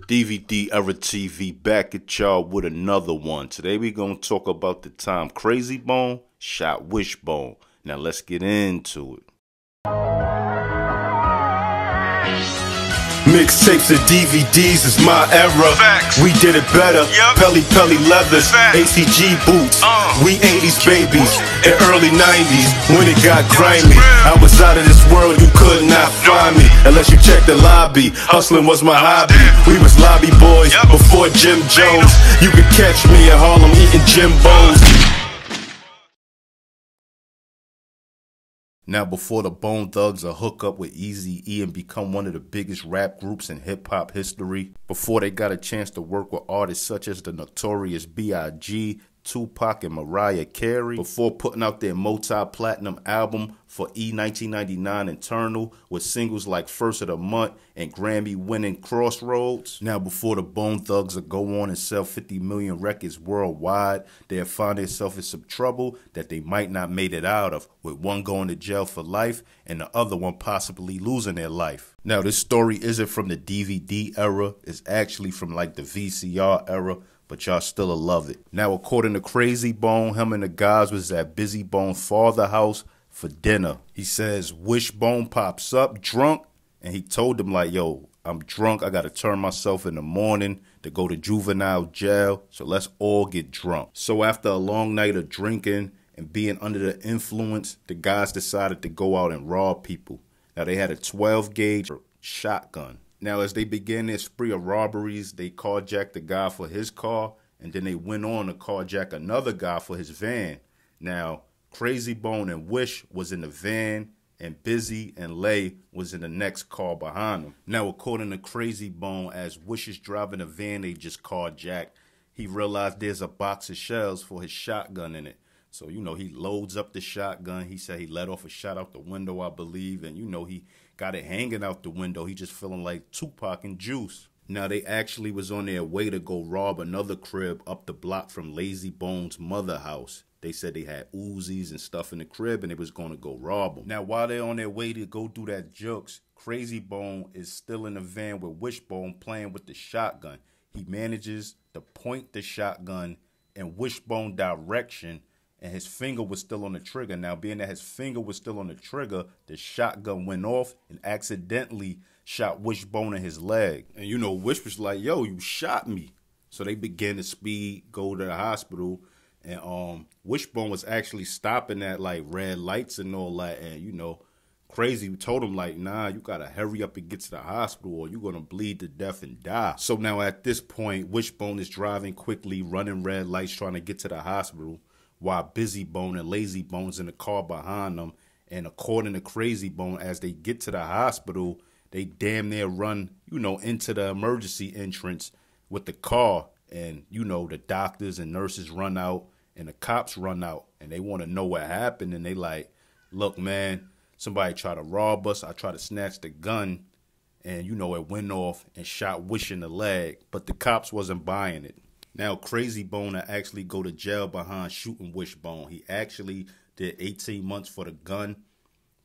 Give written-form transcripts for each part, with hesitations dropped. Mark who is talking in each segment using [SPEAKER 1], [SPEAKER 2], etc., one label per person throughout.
[SPEAKER 1] DVD Era TV back at y'all with another one. Today we gonna talk about the time Krazyie Bone shot Wishbone. Now let's get into it. Mixtapes and DVDs is my era. Facts. We did it better. Yep. Pelly leathers, ACG boots. We 80s babies and early 90s when it got grimy. I was out of this world, you could not find me unless you checked the lobby. Hustling was my hobby. We was lobby boys before Jim Jones. You could catch me at Harlem eating Jimbos. Now, before the Bone Thugs hook up with Eazy-E and become one of the biggest rap groups in hip-hop history, before they got a chance to work with artists such as the Notorious B.I.G., Tupac, and Mariah Carey, before putting out their multi-platinum album for E1999 Internal with singles like First of the Month and Grammy-winning Crossroads. Now, before the Bone Thugs go on and sell 50 million records worldwide, they'll find themselves in some trouble that they might not made it out of, with one going to jail for life and the other one possibly losing their life. Now, this story isn't from the DVD era, it's actually from like the VCR era, but y'all still'll love it. Now, according to Krazyie Bone, him and the guys was at Bizzy Bone's father's house for dinner. He says Wishbone pops up drunk, and he told him like, yo, I'm drunk, I gotta turn myself in the morning to go to juvenile jail, so let's all get drunk. So after a long night of drinking and being under the influence, the guys decided to go out and rob people. Now, they had a 12-gauge shotgun. Now, as they began their spree of robberies, they carjacked the guy for his car, and then they went on to carjack another guy for his van. Now, Krazyie Bone and Wish was in the van, and Bizzy and Lay was in the next car behind them. Now, according to Krazyie Bone, as Wish is driving the van they just carjacked, he realized there's a box of shells for his shotgun in it. So, you know, he loads up the shotgun. He said he let off a shot out the window, I believe. And, you know, he got it hanging out the window. He just feeling like Tupac and Juice. Now, they actually was on their way to go rob another crib up the block from Lazy Bone's mother house. They said they had Uzis and stuff in the crib and they was going to go rob them. Now, while they're on their way to go do that jokes, Krazyie Bone is still in the van with Wishbone playing with the shotgun. He manages to point the shotgun in Wishbone direction, and his finger was still on the trigger. Now, being that his finger was still on the trigger, the shotgun went off and accidentally shot Wishbone in his leg. And, you know, Wish was like, yo, you shot me. So they began to speed, go to the hospital. And Wishbone was actually stopping at, like, red lights and all that. And, you know, Krazyie told him, like, nah, you got to hurry up and get to the hospital or you're going to bleed to death and die. So now at this point, Wishbone is driving quickly, running red lights, trying to get to the hospital, while Bizzy Bone and Lazy Bone's in the car behind them. And according to Krazyie Bone, as they get to the hospital, they damn near run, you know, into the emergency entrance with the car. And, you know, the doctors and nurses run out and the cops run out. And they want to know what happened. And they like, look, man, somebody tried to rob us. I tried to snatch the gun. And, you know, it went off and shot Wish in the leg. But the cops wasn't buying it. Now, Krazyie Bone actually go to jail behind shooting Wishbone. He actually did 18 months for the gun,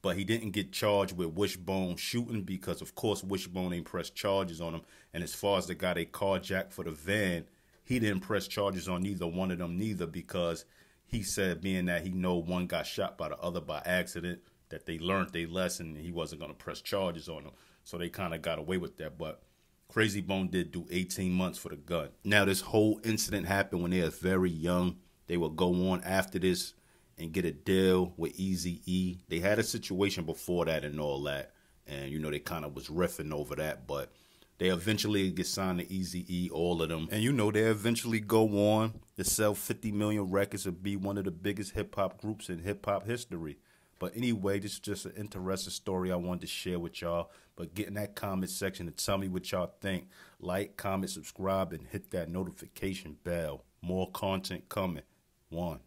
[SPEAKER 1] but he didn't get charged with Wishbone shooting because, of course, Wishbone ain't pressed charges on him. And as far as the guy they carjacked for the van, he didn't press charges on neither one of them neither, because he said, being that he know one got shot by the other by accident, that they learned their lesson and he wasn't going to press charges on them. So they kind of got away with that. But Krazyie Bone did do 18 months for the gun. Now, this whole incident happened when they were very young. They would go on after this and get a deal with Eazy-E. They had a situation before that and all that. And, you know, they kind of was riffing over that. But they eventually get signed to Eazy-E, all of them. And, you know, they eventually go on to sell 50 million records and be one of the biggest hip-hop groups in hip-hop history. But anyway, this is just an interesting story I wanted to share with y'all. But get in that comment section and tell me what y'all think. Like, comment, subscribe, and hit that notification bell. More content coming. 1.